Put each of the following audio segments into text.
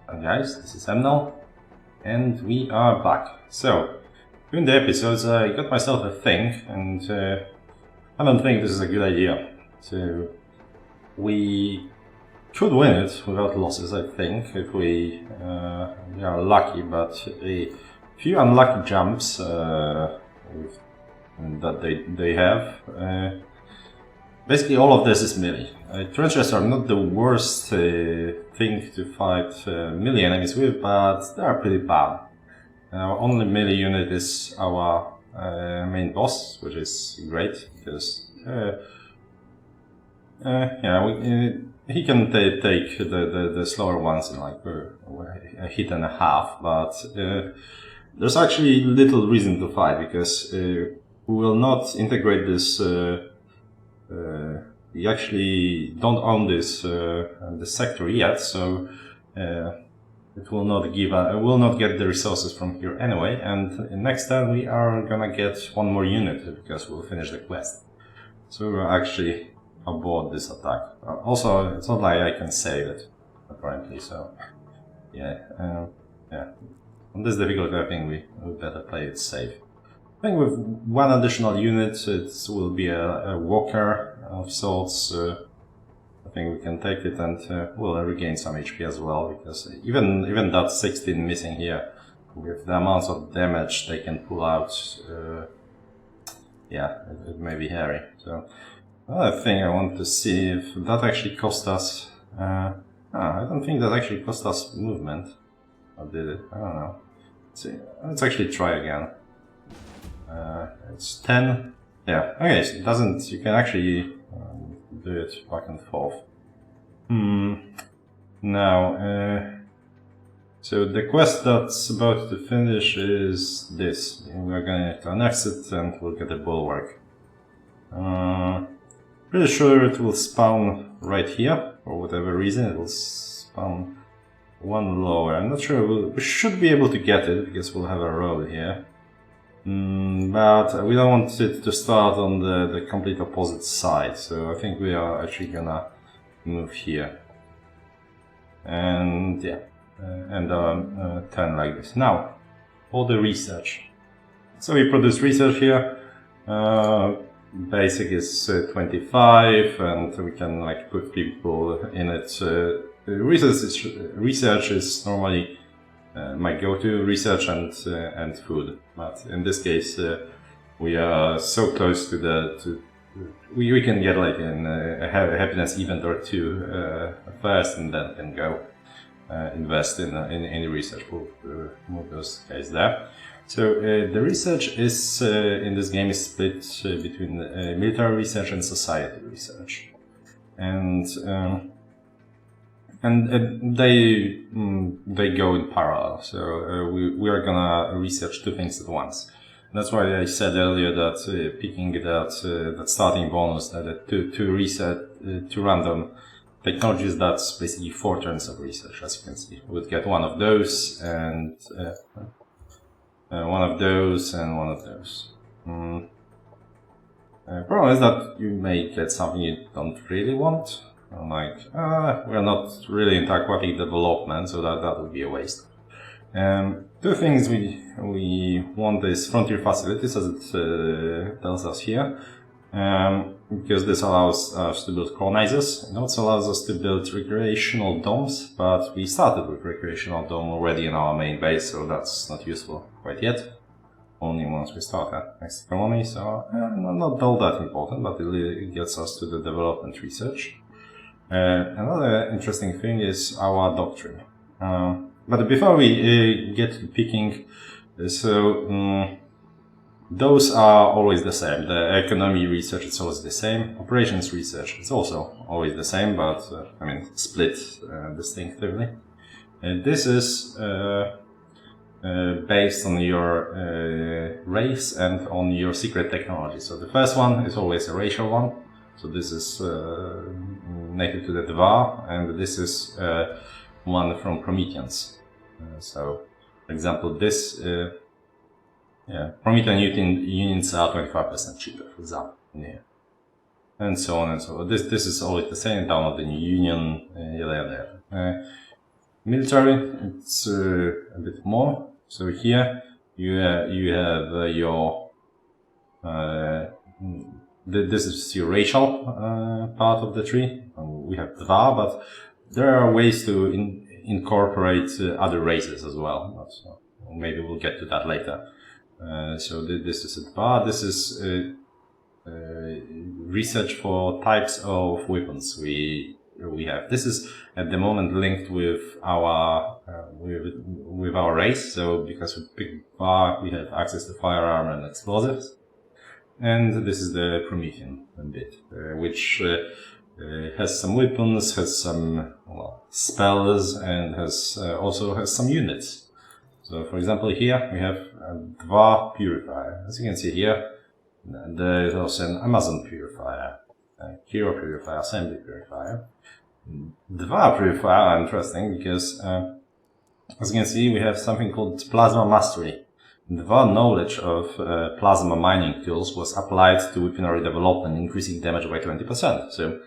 Hi guys, this is Emnel, and we are back. So, during the episodes I got myself a thing, and I don't think this is a good idea. So, we could win it without losses, I think, if we are lucky, but a few unlucky jumps that they have. Basically, all of this is melee. Trenches are not the worst thing to fight melee enemies with, but they are pretty bad. Our only melee unit is our main boss, which is great because he can take the slower ones in like a hit and a half, but there's actually little reason to fight because we will not integrate this. We actually don't own this sector yet, so it will not will not get the resources from here anyway. And next time we are gonna get one more unit because we'll finish the quest. So we're actually aboard this attack. Also, it's not like I can save it apparently. So yeah. On this difficulty, I think we better play it safe. I think with one additional unit, it will be a walker of sorts. I think we can take it and we'll regain some HP as well, because even that 16 missing here, with the amounts of damage they can pull out, it may be hairy. So another thing I want to see if that actually cost us. I don't think that actually cost us movement. Or did it? I don't know. Let's see. Let's actually try again. It's 10. Yeah, okay, so it doesn't. You can actually do it back and forth. Now, so the quest that's about to finish is this. We're gonna to an exit and we'll get a bulwark. Pretty sure it will spawn right here, for whatever reason. It will spawn one lower. I'm not sure. We should be able to get it because we'll have a road here. But we don't want it to start on the complete opposite side, so I think we are actually gonna move here. And yeah, and turn like this. Now, for the research. So we produce research here. Basic is 25, and we can like put people in it. Research is normally my go-to, research and food, but in this case we are so close to we can get like a happiness event or two first, and then can go invest in any research. We'll move those guys there. So the research is in this game is split between military research and society research, and they go in parallel. So we are gonna research two things at once. That's why I said earlier that picking that starting bonus, that two random technologies, that's basically 4 turns of research. As you can see, we'd get one of those and one of those and one of those. Problem is that you may get something you don't really want. Like, we're not really into aquatic development, so that would be a waste. Two things we want is frontier facilities, as it tells us here, because this allows us to build colonizers. It also allows us to build recreational domes, but we started with recreational dome already in our main base, so that's not useful quite yet. Only once we start a next colony, so not all that important, but it gets us to the development research. Another interesting thing is our doctrine. But before we get to picking, so those are always the same. The economy research is always the same. Operations research is also always the same, but split distinctively. This is based on your race and on your secret technology. So the first one is always a racial one. So this is native to the Dvar, and this is one from Prometheans. So, for example, this Promethean units are 25% cheaper, for example, in here, and so on and so on. This is always the same. Download the new union, yada yada. military, it's a bit more. So here you have your this is your racial part of the tree. We have Dvar, but there are ways to incorporate other races as well. But, maybe we'll get to that later. So this is a Dvar. This is research for types of weapons we have. This is at the moment linked with our with our race. So because we pick Dvar, we have access to firearm and explosives. And this is the Promethean bit, which has some weapons, has some spells, and also has some units. So, for example, here we have a Dvar Purifier. As you can see here, there is also an Amazon Purifier, a Hero Purifier, Assembly Purifier. Dvar Purifier are interesting because, as you can see, we have something called Plasma Mastery. Dvar knowledge of plasma mining tools was applied to weaponry development, increasing damage by 20%. So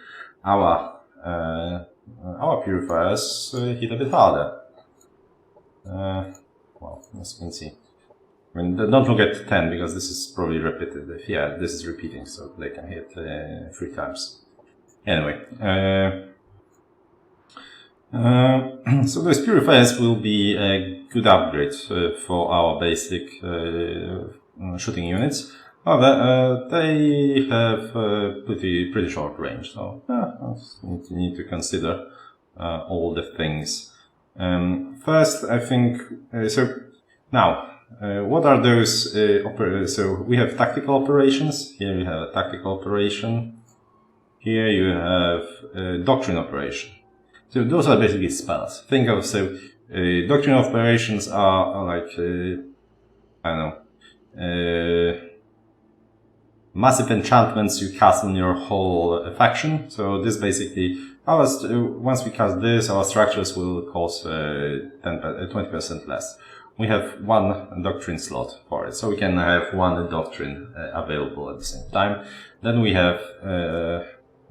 our purifiers hit a bit harder. Well, as you can see. I mean, don't look at 10 because this is probably repetitive. Yeah, this is repeating, so they can hit 3 times. Anyway, so those purifiers will be a good upgrade for our basic shooting units. However, they have pretty short range, so you need to consider all the things. First, I think so. Now, what are those? So we have tactical operations. Here you have a tactical operation. Here you have a doctrine operation. So those are basically spells. Think of, doctrine operations are like, I don't know, massive enchantments you cast on your whole faction. So this basically, once we cast this, our structures will cost 20% less. We have one doctrine slot for it, so we can have one doctrine available at the same time. Then we have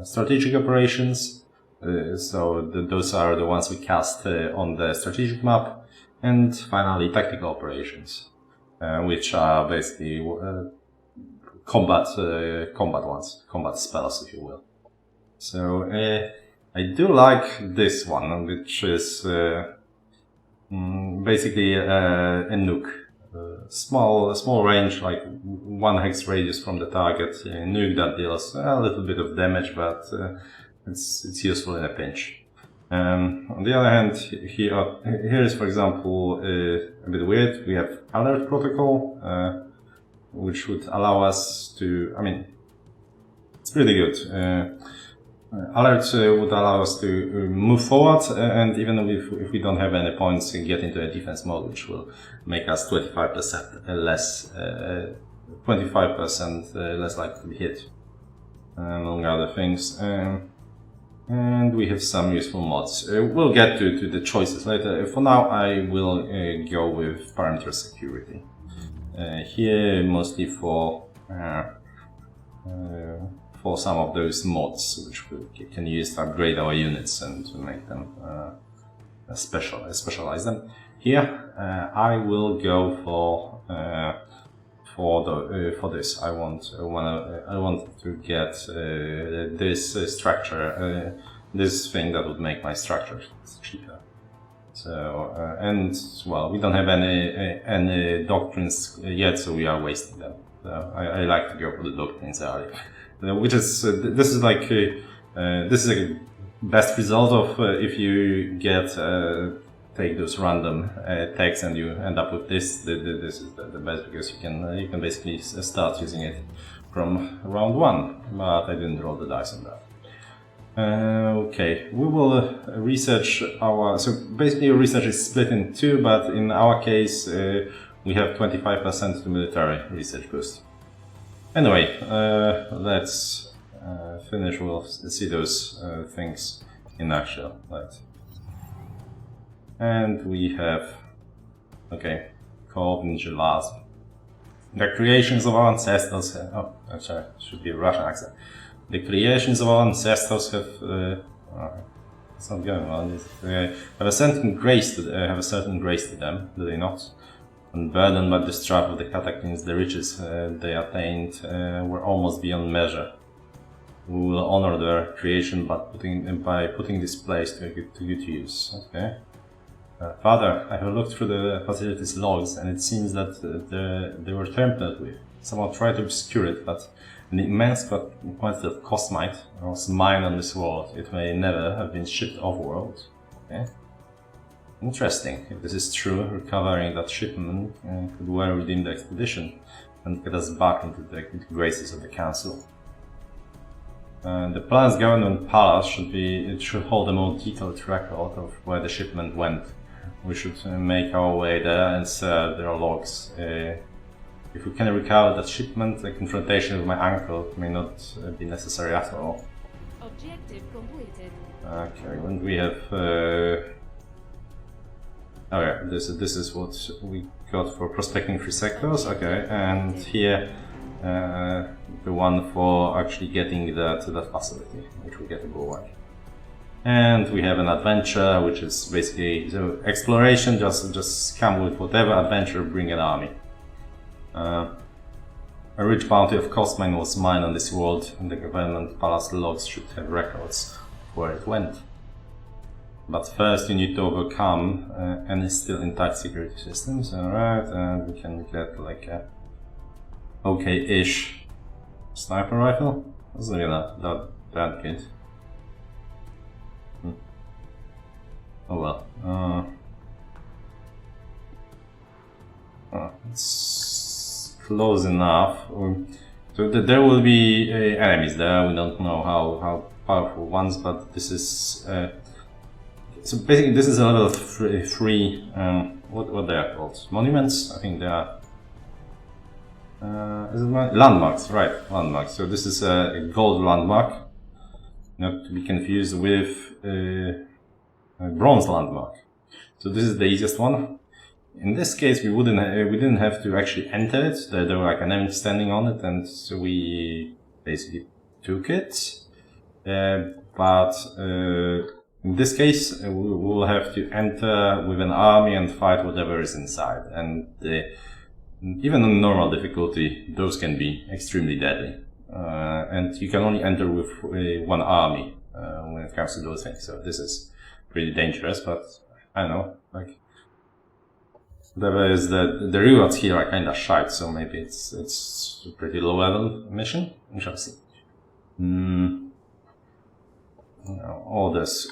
strategic operations. Those are the ones we cast on the strategic map, and finally tactical operations, which are basically combat spells, if you will. So I do like this one, which is basically a nuke, small range, like 1 hex radius from the target, a nuke that deals a little bit of damage, but it's useful in a pinch. On the other hand, here is, for example, a bit weird. We have alert protocol, which would allow us to, I mean, it's pretty good. Alert would allow us to move forward, and even if we don't have any points, get into a defense mode, which will make us 25% less likely to be hit, among other things. And we have some useful mods. We'll get to the choices later. For now, I will go with parameter security. Here, mostly for some of those mods, which we can use to upgrade our units and to make them specialize them. Here, I will go for this. I want to get this structure, this thing that would make my structure cheaper. So and well, we don't have any doctrines yet, so we are wasting them. So I like to go for the doctrines early, which is this is like this is a best result of if you get. Take those random tags and you end up with this. This is the best because you can basically start using it from round 1, but I didn't roll the dice on that. Okay, we will research so basically research is split in 2, but in our case we have 25% to military research boost. Anyway, let's finish. We'll see those things in action. Right. And we have, called Ninja Last. The creations of our ancestors should be a Russian accent. The creations of our ancestors have, It's not going well. Have a certain grace to them, do they not? Unburdened by the strife of the cataclysms, the riches they attained were almost beyond measure. We will honor their creation by putting this place to good use. Okay. Father, I have looked through the facility's logs, and it seems that they were tampered with. Someone tried to obscure it, but an immense quantity of cosmite was mined on this world. It may never have been shipped off-world. Okay. Interesting. If this is true, recovering that shipment could well redeem the expedition and get us back into the graces of the Council. The planet's government palace should hold a more detailed record of where the shipment went. We should make our way there and serve their logs. If we can recover that shipment, a confrontation with my uncle may not be necessary after all. Objective completed. Okay, when we have... Oh yeah, this is what we got for prospecting 3 sectors. Okay, and here the one for actually getting that facility, which we get to go away. And we have an adventure, which is basically exploration. Just come with whatever adventure, bring an army. A rich bounty of cosmine was mined on this world, and the government palace logs should have records of where it went. But first you need to overcome any still intact security systems. Alright, and we can get like a okay-ish sniper rifle. That's not that good. Oh well. It's close enough. So there will be enemies there. We don't know how powerful ones, but this is... So basically, this is a level of three. What they are called? Monuments? I think they are. Is it landmarks? Right, landmarks. So this is a gold landmark, not to be confused with a bronze landmark. So this is the easiest one. In this case, we didn't have to actually enter it. There were like an enemy standing on it, and so we basically took it. But in this case, we will have to enter with an army and fight whatever is inside. And even on normal difficulty, those can be extremely deadly. And you can only enter with one army when it comes to those things. So this is pretty dangerous, but I don't know, like whatever is the rewards here are kind of shite. So maybe it's a pretty low level mission. We shall see. Orders.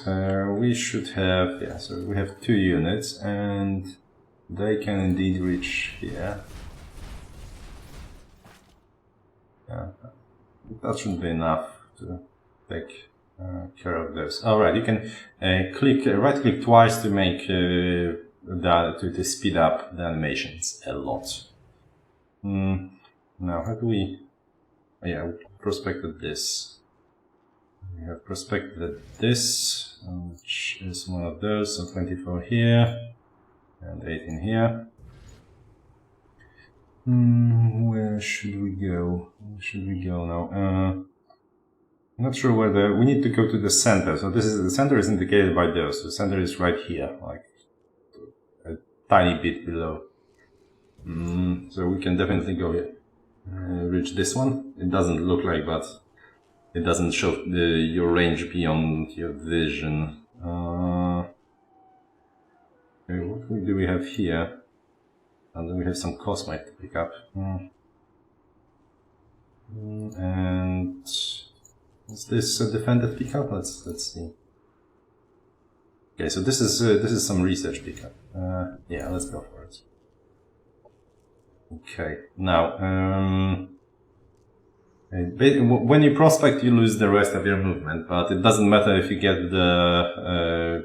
We should have, yeah, so we have 2 units and they can indeed reach here. Yeah, that should be enough to take care of this. Alright, you can right click twice to make to speed up the animations a lot. Now, how do we... Oh, yeah, we prospected this. We have prospected this, which is one of those, so 24 here, and 18 here. Where should we go? Where should we go now? I'm not sure whether... We need to go to the center, so the center is indicated by those. The center is right here, like a tiny bit below. So we can definitely go here. Reach this one. It doesn't look like, but it doesn't show your range beyond your vision. Okay, what do we have here? And then we have some cosmite to pick up. And is this a defended pickup? Let's see. Okay, so this is some research pickup. Yeah, let's go for it. Okay, now when you prospect, you lose the rest of your movement, but it doesn't matter if you get the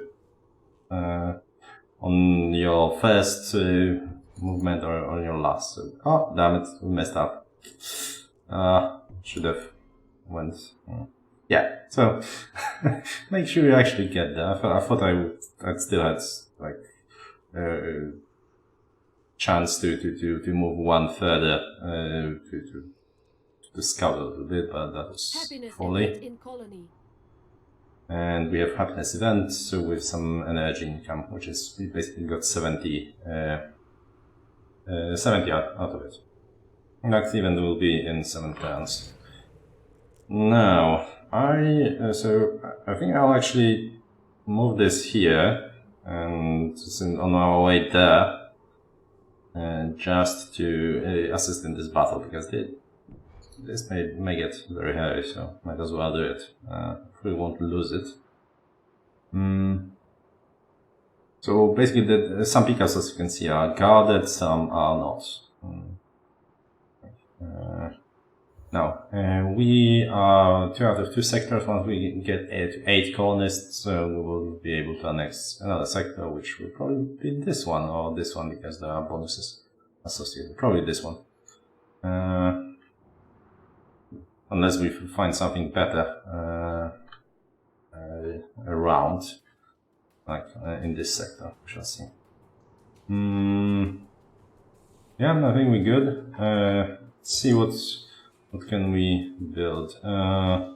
on your first movement or on your last. So, oh, damn it, we messed up. Should have went. Yeah, so make sure you actually get there. I thought I'd still had like chance to move one further to scout a little bit, but that was folly. And we have happiness event, so with some energy income, which is, we basically got 70 out of it. Next event will be in 7 turns. Now, I think I'll actually move this here, and on our way there, just to assist in this battle, because this may get very heavy, so might as well do it. If we won't lose it. So basically, some pickups, as you can see, are guarded, some are not. Now, we are 2 out of 2 sectors. Once we get 8 colonists, we will be able to annex another sector, which will probably be this one, or this one, because there are bonuses associated. Probably this one. Unless we find something better around, like in this sector, we shall see. Yeah, I think we're good. Let's see what can we build. I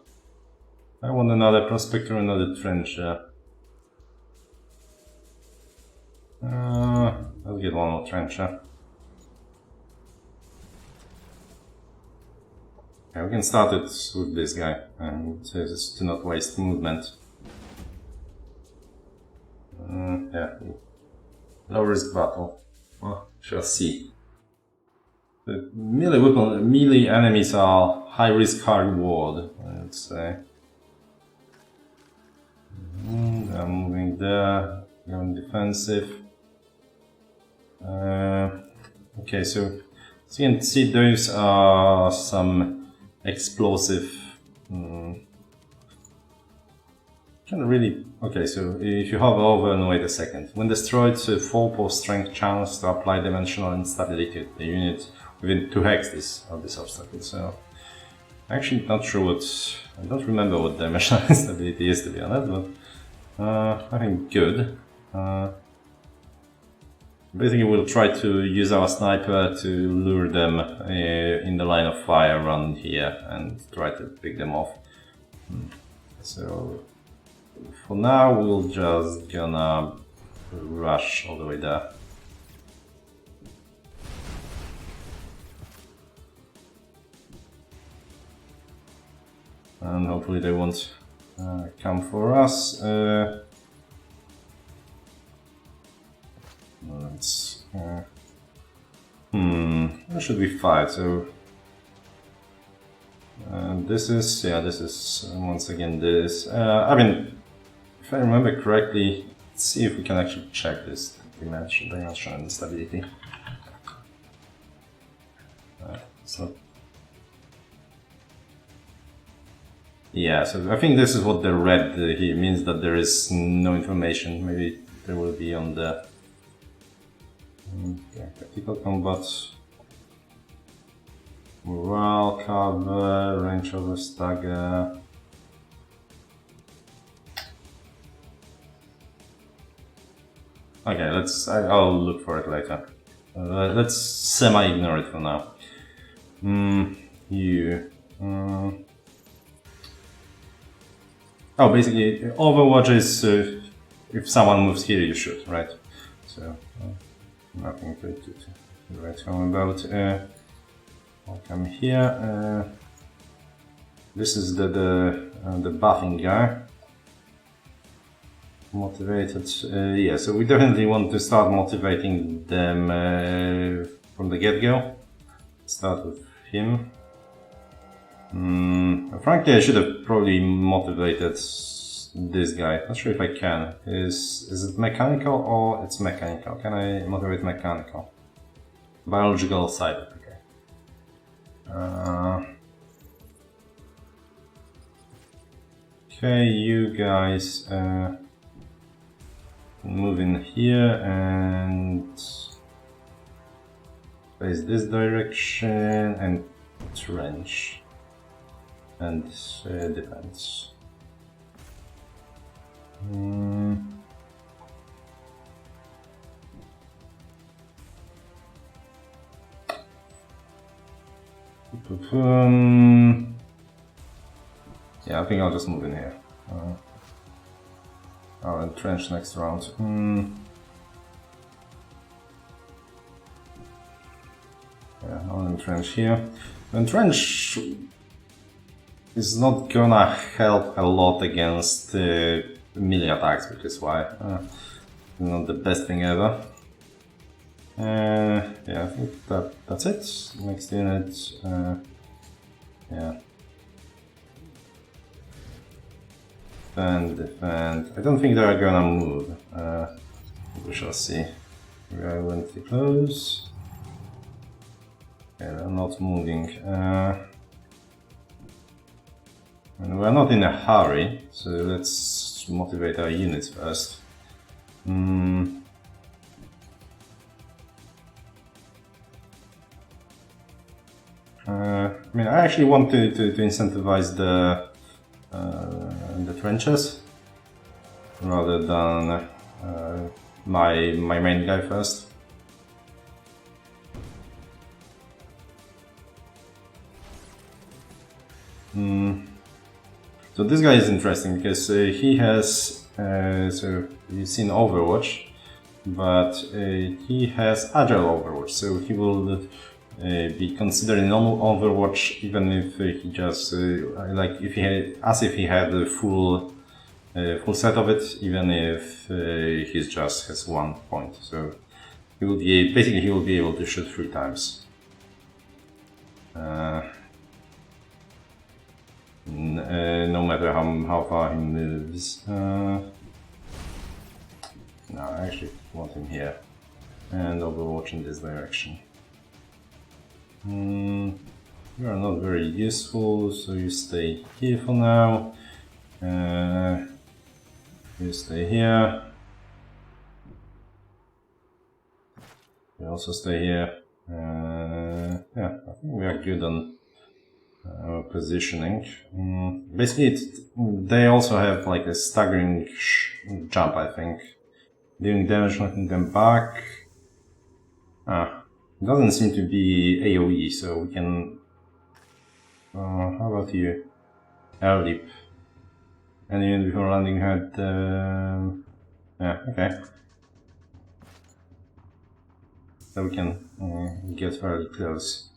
want another prospector, another trencher. Let's get one more trencher. Okay, we can start it with this guy, and just to not waste movement. Yeah, low risk battle. Well, shall see. The melee enemies are high risk, high reward, let's say. I'm moving there, going defensive. Okay, so as you can see, those are some explosive. Okay, so if you hover over and wait a second, when destroyed, 4 strength chance to apply dimensional instability to the unit within 2 hexes of this obstacle. So, actually, not sure I don't remember what dimensional instability is, to be honest, but I think good. Basically, we'll try to use our sniper to lure them in the line of fire around here and try to pick them off. So, for now, we'll just gonna rush all the way there. And hopefully they won't come for us. That should be fine. So this is once again this. I mean, if I remember correctly, let's see if we can actually check this dimensional instability. So yeah, so I think this is what the red here means, that there is no information. Maybe there will be on the tactical combat, morale, cover, range over stagger. Okay, I'll look for it later. Let's semi-ignore it for now. Oh, basically, Overwatch is if someone moves here, you shoot, right? So, nothing to write home about. I'll come here. This is the buffing guy. Motivated, yeah, so we definitely want to start motivating them from the get-go. Start with him. Frankly, I should have probably motivated this guy. Not sure if I can. Is it mechanical or it's mechanical? Can I motivate mechanical? Biological side, okay. Okay, you guys move in here and face this direction and trench and defense. Yeah, I think I'll just move in here. Oh, and trench next round. Yeah, I'll entrench here. Entrench is not gonna help a lot against melee attacks, which is why not the best thing ever. Yeah, I think that's it. Next unit, yeah. Defend. I don't think they are gonna move. We shall see. We are going to close. Okay, they're not moving. And we're not in a hurry, so let's motivate our units first. I mean, I actually want to incentivize the trenches rather than my main guy first. So this guy is interesting because he has, so you've seen Overwatch, but he has Agile Overwatch, so he will be considered in Overwatch even if he just, like if he had, as if he had the full set of it, even if he just has 1 point. So he will be, basically he will be able to shoot 3 times. No matter how far he moves. No, I actually want him here and Overwatch in this direction. You are not very useful, so you stay here for now. You stay here. You also stay here. Yeah, I think we are good on positioning. Basically, they also have like a staggering jump, I think. Dealing damage, knocking them back. It doesn't seem to be AoE, so we can... how about you? Air leap. Any unit before landing had... yeah, okay. So we can get fairly close.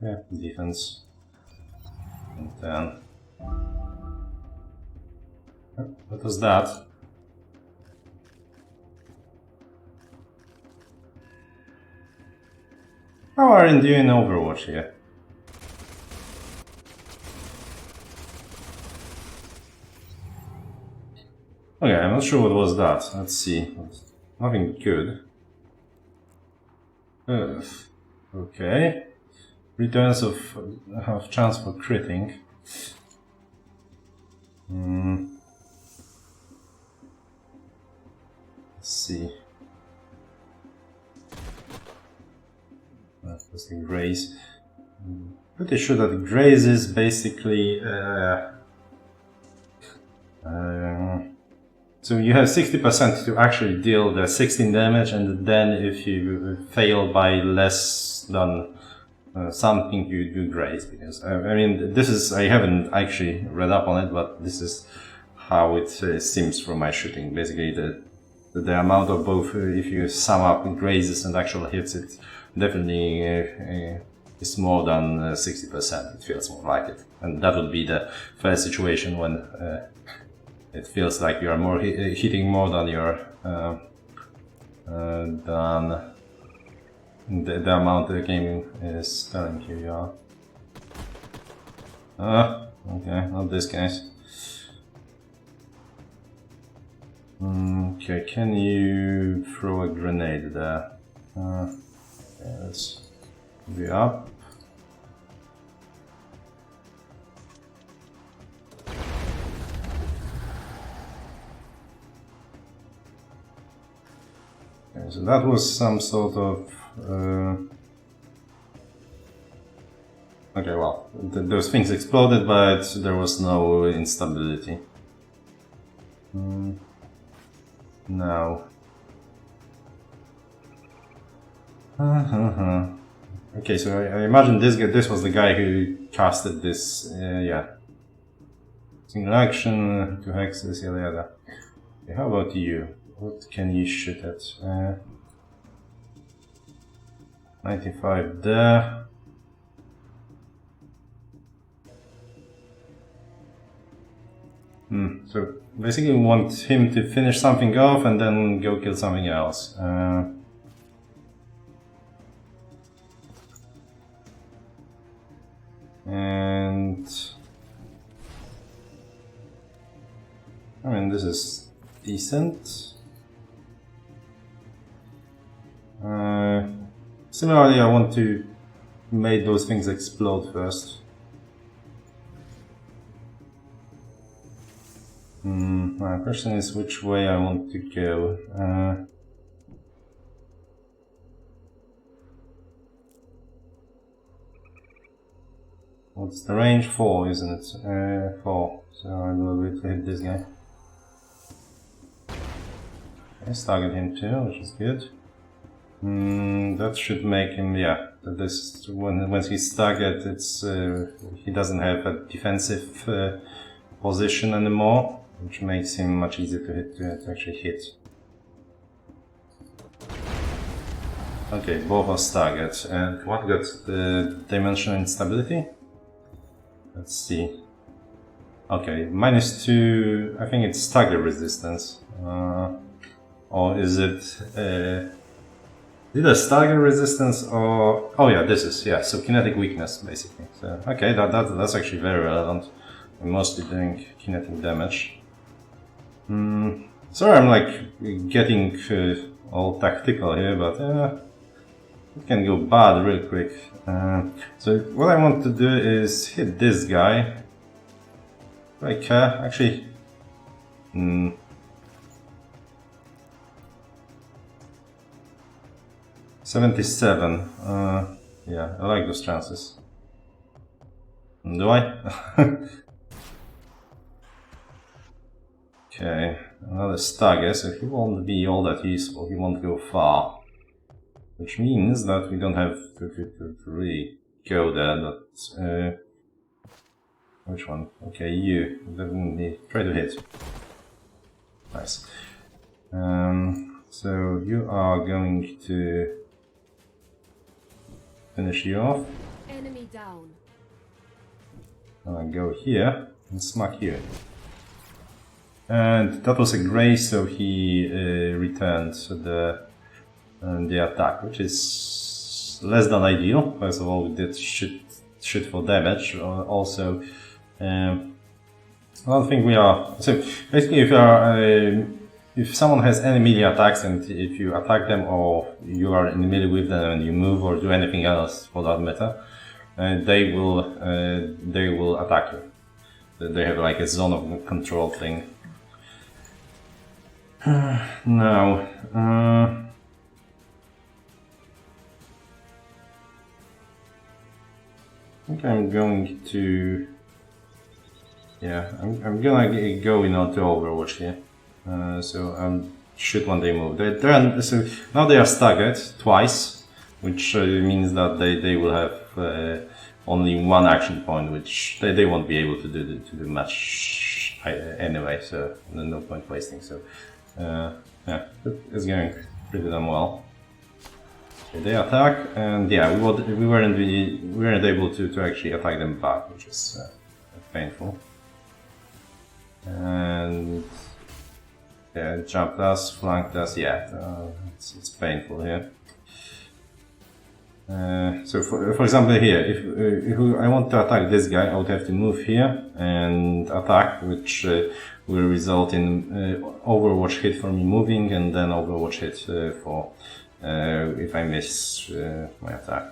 Yeah, defense. And then... what was that? How are you doing Overwatch here? Okay, I'm not sure what was that. Let's see. Nothing good. Okay. Returns of have chance for critting. Let's see. That's the graze. Pretty sure that graze is basically so you have 60% to actually deal the 16 damage, and then if you fail by less than something, you do graze. Because I mean, this is, I haven't actually read up on it, but this is how it seems from my shooting. Basically, the amount of both, if you sum up grazes and actual hits, it definitely is more than 60%. It feels more like it, and that would be the first situation when it feels like you are more hitting more than your than the amount the game is telling you you are. Okay, not this case. Okay, can you throw a grenade there? Okay, let's be up. Okay, so that was some sort of... okay, well, those things exploded, but there was no instability. Now. Okay, so I imagine this was the guy who casted this, yeah. single action, 2 hexes, yada yada. Okay, how about you? What can you shoot at? 95 there. So basically we want him to finish something off and then go kill something else. And I mean, this is decent. Similarly, I want to make those things explode first. My question is which way I want to go. What's the range? 4, isn't it? 4. So I will be able to hit this guy. Let's target him too, which is good. That should make him, yeah. This once he's targeted, it's he doesn't have a defensive position anymore, which makes him much easier to hit to actually hit. Okay, both are staggered, and what got the dimensional instability? Let's see. Okay, -2. I think it's stagger resistance, or is it? Either stagger resistance or... Oh yeah, this is, yeah, so kinetic weakness, basically. So, okay, that's actually very relevant. I'm mostly doing kinetic damage. Sorry I'm like getting all tactical here, but it can go bad real quick. So what I want to do is hit this guy. Like, actually... 77. Yeah, I like those chances. Do I? Okay, another stagger, so he won't be all that useful, he won't go far. Which means that we don't have to really go there, but... which one? Okay, you. Definitely try to hit. Nice. So you are going to... finish you off. Enemy down. Go here and smack you. And that was a gray, so he returned the attack, which is less than ideal. First of all, we did shoot for damage. Also, I don't think we are. So basically, if you are if someone has any melee attacks and if you attack them or you are in the melee with them and you move or do anything else for that matter, they will attack you. They have like a zone of control thing. Now, I think I'm going to, yeah, I'm gonna go into Overwatch here. So shoot when they move. So now they are staggered twice, which means that they will have only one action point, which they won't be able to do much anyway. So no point wasting. So yeah, it's going pretty damn well. Okay, they attack, and yeah, we weren't able to actually attack them back, which is painful. And yeah, jumped us, flanked us, yeah, it's painful here. So for example here, if I want to attack this guy, I would have to move here and attack, which will result in Overwatch hit for me moving, and then Overwatch hit for if I miss my attack.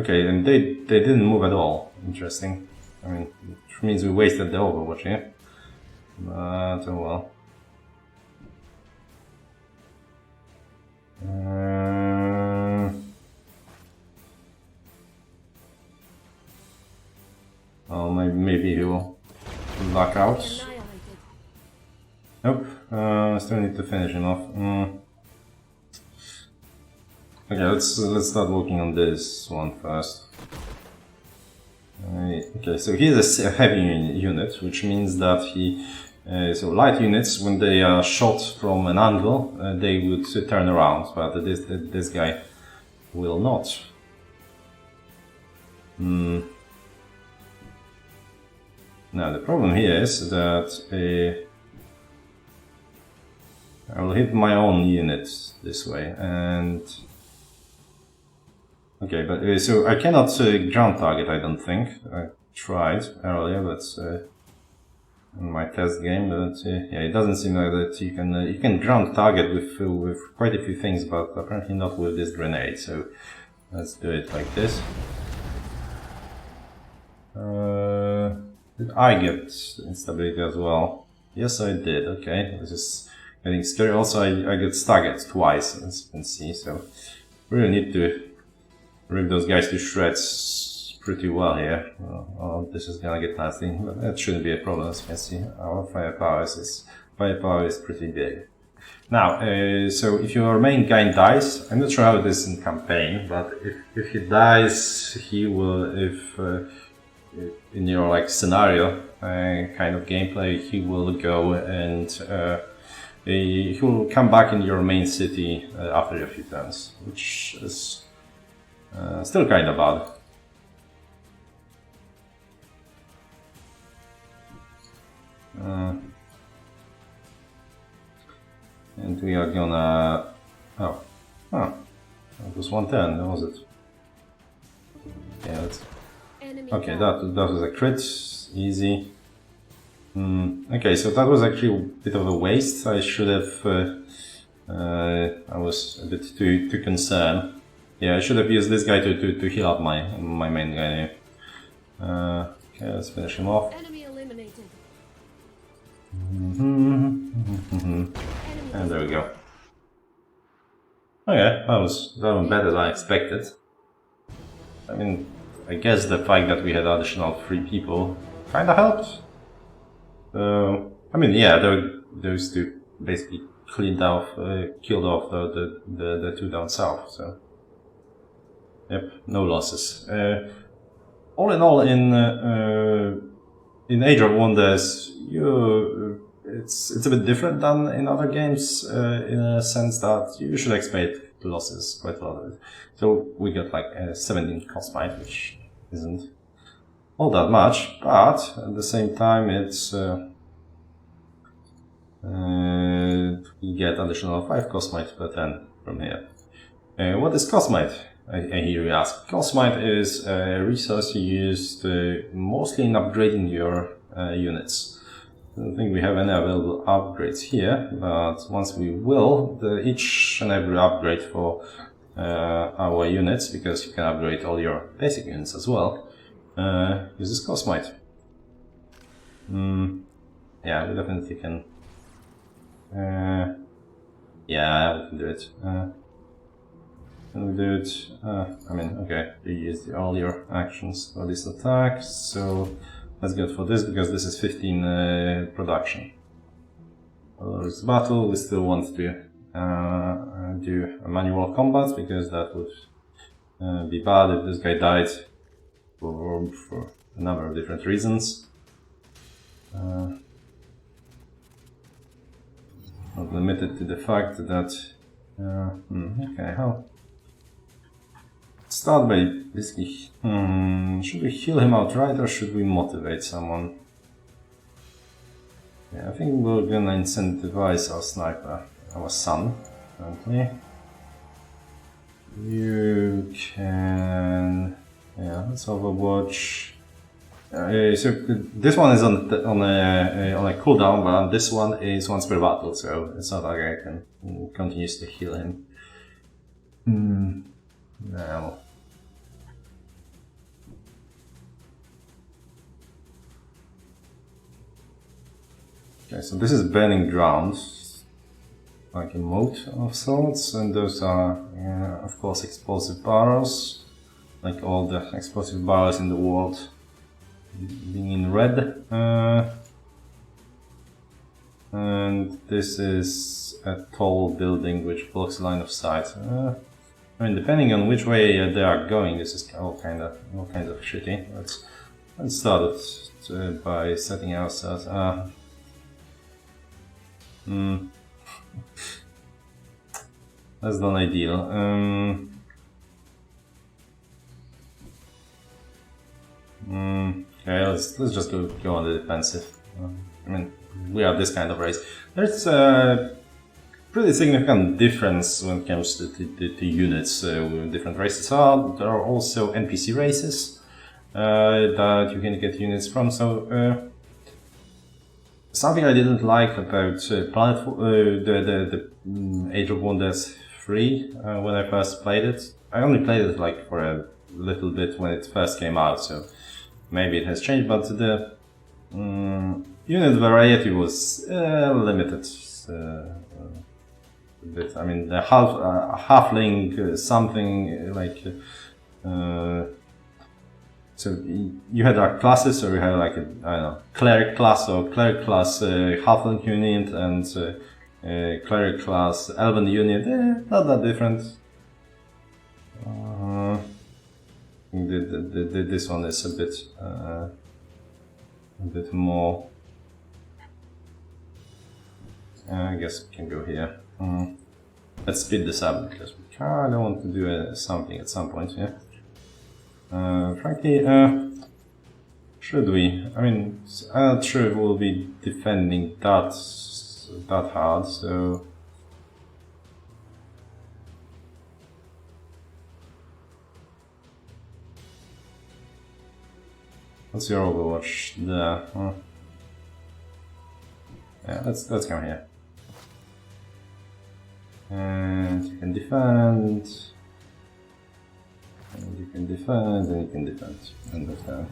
Okay, and they didn't move at all. Interesting. I mean, which means we wasted the Overwatch here. But oh well. Well, maybe he will back out. Nope. Still need to finish him off. Okay, let's start working on this one first. Okay, so he's a heavy unit, which means that he. So light units, when they are shot from an angle, they would turn around, but this guy will not. Now the problem here is that I will hit my own unit this way, and okay, but so I cannot ground target. I don't think I tried earlier, but in my test game, but yeah, it doesn't seem like that you can ground target with quite a few things, but apparently not with this grenade. So let's do it like this. Did I get instability as well? Yes, I did. Okay, this is getting scary. Also, I get staggered twice, as you can see. So really need to rip those guys to shreds pretty well here. Oh, this is gonna get nasty, but that shouldn't be a problem, as you can see. Our firepower is pretty big. Now, so if your main guy dies, I'm not sure how it is in campaign, but if he dies, he will, in your like scenario kind of gameplay, he will go and he will come back in your main city after a few turns, which is still kind of bad. And we are gonna... That was 110, was it? Yeah, let's... Okay, that was a crit, easy. Okay, so that was actually a bit of a waste. I should have... I was a bit too concerned. Yeah, I should have used this guy to heal up my main guy here. Okay, let's finish him off. Enemy eliminated. And there we go. Okay, that was better than I expected. I mean, I guess the fact that we had additional 3 people kinda helped. I mean, yeah, those 2 basically killed off the 2 down south, so. Yep, no losses. All in all, in Age of Wonders, it's a bit different than in other games, in a sense that you should expect losses quite a lot of it. So we got like 17 cost fight, which isn't all that much, but at the same time it's we get additional 5 cosmites per turn from here. What is cosmite? I hear you ask. Cosmite is a resource used mostly in upgrading your units. I don't think we have any available upgrades here, but once we will, each and every upgrade for our units, because you can upgrade all your basic units as well, uses Cosmite. Yeah, we definitely can. Yeah, we can do it. Can we do it? I mean, okay, you use all your actions for this attack, so let's go for this because this is 15 production. This battle, we still want to do a manual combat because that would be bad if this guy died for a number of different reasons. Not limited to the fact that okay, how? Start by basically, should we heal him outright or should we motivate someone? Yeah, I think we're gonna incentivize our sniper, our son, apparently. You can, yeah, let's Overwatch. So this one is on a cooldown, but this one is once per battle, so it's not like I can continuously heal him. Now. Okay, so this is burning ground, like a moat of sorts, and those are, of course, explosive barrels, like all the explosive barrels in the world being in red. And this is a tall building which blocks line of sight. I mean, depending on which way they are going, this is all kind of shitty. Let's start it by setting ourselves. That's not ideal. Okay, let's just go on the defensive. I mean, we are this kind of race. There's a pretty significant difference when it comes to units with different races. There are also NPC races that you can get units from. So something I didn't like about Planetfall, the Age of Wonders 3 when I first played it. I only played it like for a little bit when it first came out, so maybe it has changed, but the unit variety was limited a bit. I mean, the halfling something like so you had like classes, or you had like a, I don't know, cleric class or cleric class halfling unit and cleric class elven unit. Not that different. This one is a bit more. I guess we can go here. Let's speed this up because we kind of want to do something at some point here. Frankly, should we? I mean, I'm not sure if we'll be defending that hard, so. What's your Overwatch there? Yeah, let's come here. And you can defend. And you can defend, and you can defend. And defend.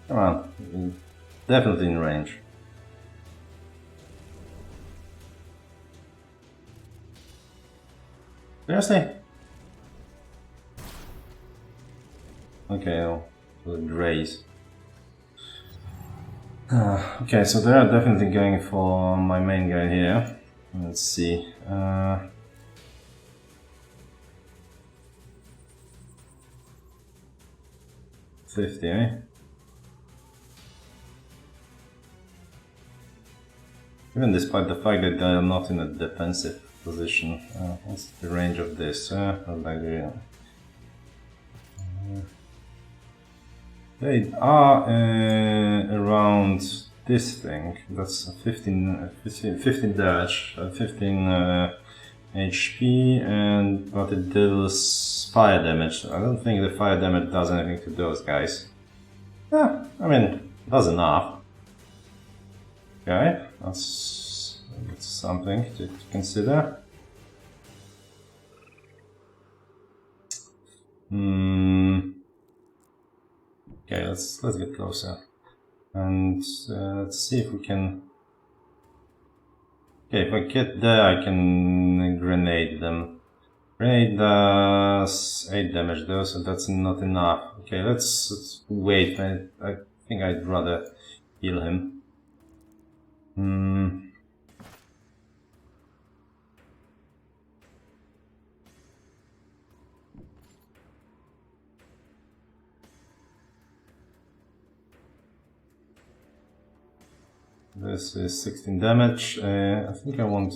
Come on, definitely in range. Seriously? Okay, well, the Grays. Okay, so they are definitely going for my main guy here. Let's see. 50, eh? Even despite the fact that I am not in a defensive position. What's the range of this? They are around this thing. That's 15 damage, 15 HP, but it deals fire damage. I don't think the fire damage does anything to those guys. I mean, does enough. Okay, that's something to consider. Okay, let's get closer, and let's see if we can. Okay, if I get there, I can grenade them. Grenade does 8 damage though, so that's not enough. Okay, let's wait. I think I'd rather heal him. This is 16 damage. I think I want.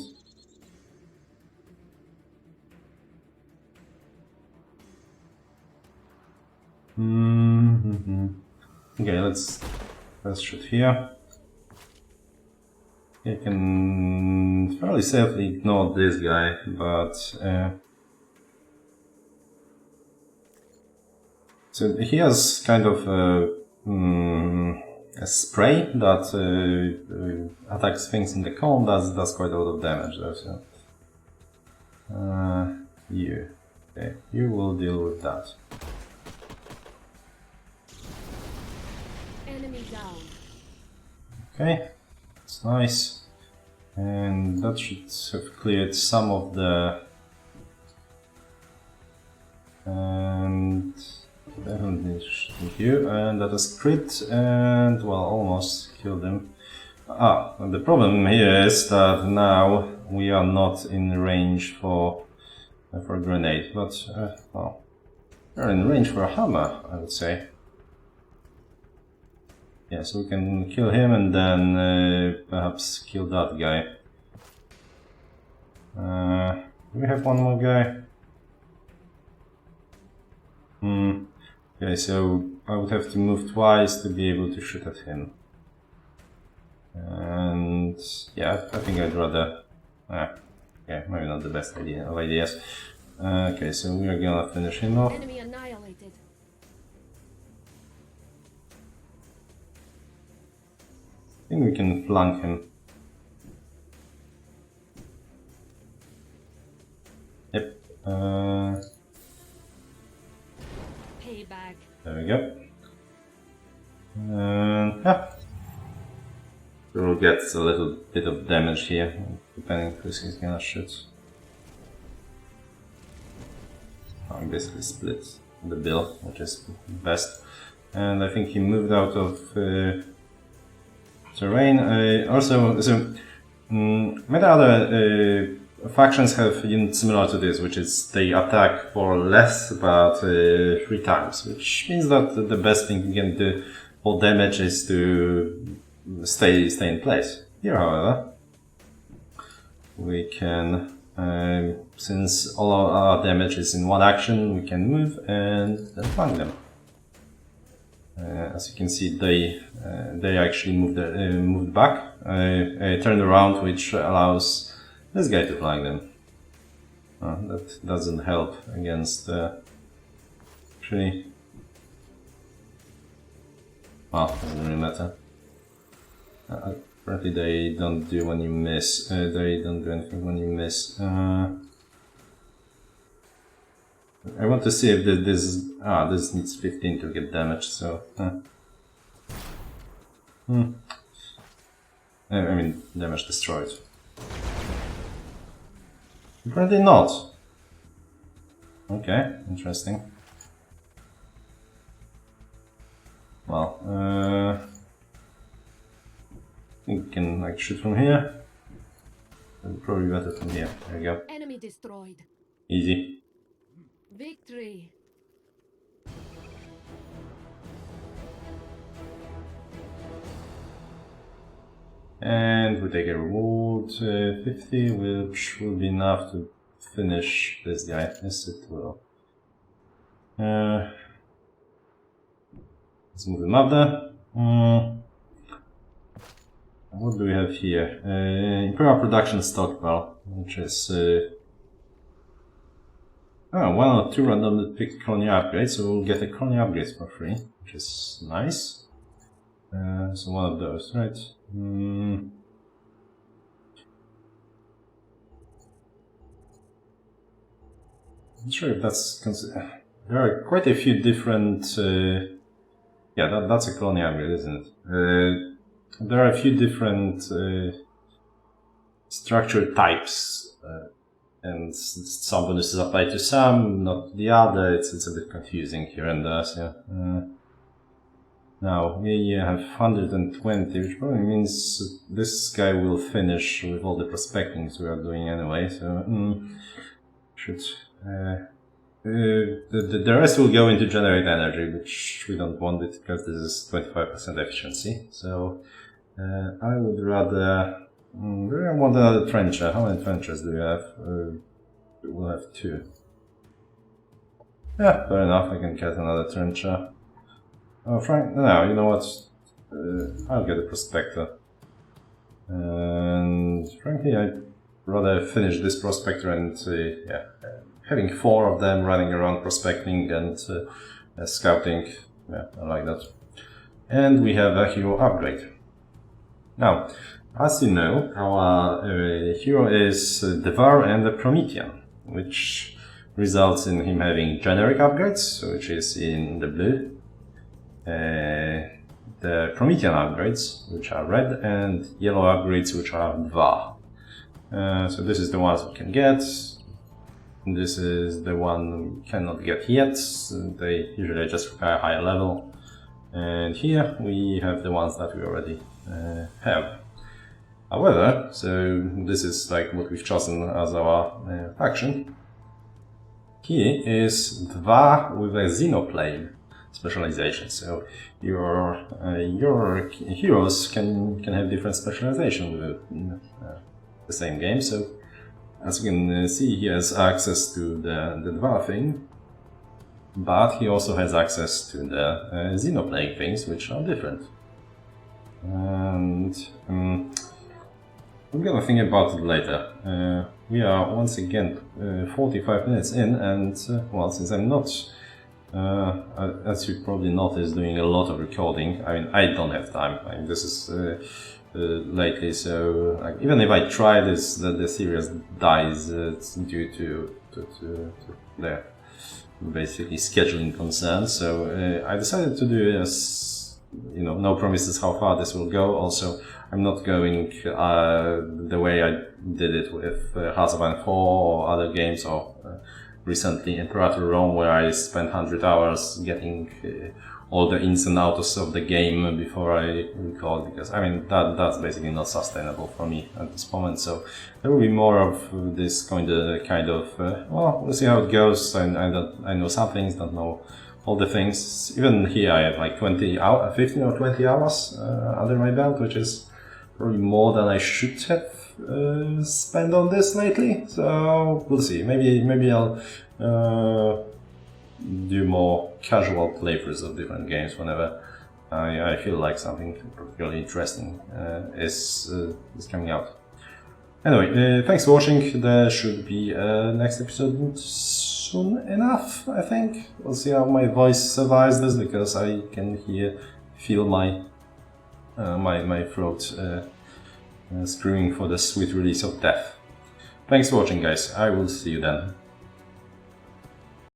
Okay, let's shoot here. I can fairly safely ignore this guy, but so he has kind of a spray that attacks things in the cone. Does quite a lot of damage though. So you will deal with that. Enemy down. Okay, that's nice, and that should have cleared some of the. And definitely thank you, and that is crit, and well, almost killed him. The problem here is that now we are not in range for a grenade, but well, we're in range for a hammer, I would say. Yeah, so we can kill him and then perhaps kill that guy. Do we have one more guy? Okay, so I would have to move twice to be able to shoot at him. And yeah, I think I'd rather... okay, maybe not the best idea of ideas. Okay, so we are gonna finish him off. Enemy annihilated. I think we can flank him. Yep. Payback. There we go. And yeah. We'll get a little bit of damage here, depending who he's gonna shoot. I basically split the bill, which is best. And I think he moved out of terrain. Also, so many other factions have units similar to this, which is they attack for less but 3 times, which means that the best thing you can do for damage is to stay in place. Here, however, we can, since all our damage is in one action, we can move and then flank them. As you can see, they actually moved back, turned around, which allows this guy to flank them. That doesn't help against actually. Well, doesn't really matter. Apparently they don't do when you miss. They don't do anything when you miss. I want to see if this needs 15 to get damaged, so... I mean, damage destroyed. Apparently not. Okay, interesting. Well, I think we can like shoot from here. Probably better from here. There we go. Enemy destroyed. Easy. Victory. And we take a reward 50, which will be enough to finish this guy. Yes, it will. Let's move him up there. What do we have here? Imperial production stockpile, which is 1 or 2 randomly picked colony upgrades, so we'll get a colony upgrades for free, which is nice. So one of those, right? I'm not sure if that's there are quite a few different. Yeah, that's a colony upgrade, isn't it? There are a few different structure types, and some bonuses apply to some, not the other. It's a bit confusing here and there. So, now we have 120, which probably means this guy will finish with all the prospectings we are doing anyway. So should the rest will go into generate energy, which we don't want it because this is 25% efficiency. So I would rather. Do I want another trencher? How many trenchers do we have? We'll have 2. Yeah, fair enough. I can get another trencher. Oh, no, you know what? I'll get a prospector. And frankly, I'd rather finish this prospector and yeah, having 4 of them running around prospecting and scouting. Yeah, I like that. And we have a hero upgrade. Now, as you know, our hero is Dvar and the Promethean, which results in him having generic upgrades, which is in the blue. The Promethean upgrades, which are red, and yellow upgrades, which are Dvar. So this is the ones we can get. This is the one we cannot get yet. They usually just require higher level. And here we have the ones that we already have. However, so this is like what we've chosen as our faction. He is Dvar with a Xenoplane specialization. So your heroes can have different specialization within the same game. So as you can see, he has access to the Dvar thing, but he also has access to the Xenoplane things, which are different. And I'm gonna think about it later. We are once again 45 minutes in, and well, since I'm not, as you probably noticed, doing a lot of recording, I mean, I don't have time. I mean, this is lately, so like, even if I try this, the series dies due to the basically scheduling concerns. So I decided to do as no promises how far this will go. Also, I'm not going the way I did it with Hearts of Iron 4 or other games, or recently Imperator Rome, where I spent 100 hours getting all the ins and outs of the game before I record, because I mean that's basically not sustainable for me at this moment. So there will be more of this kind of well, we'll see how it goes. I know some things, don't know all the things. Even here I have like 15 or 20 hours under my belt, which is probably more than I should have spent on this lately. So we'll see. Maybe I'll do more casual playthroughs of different games whenever I feel like something particularly interesting is coming out. Anyway, thanks for watching. There should be a next episode soon enough, I think. We'll see how my voice survives this, because I can feel my my throat screaming for the sweet release of death. Thanks for watching, guys. I will see you then.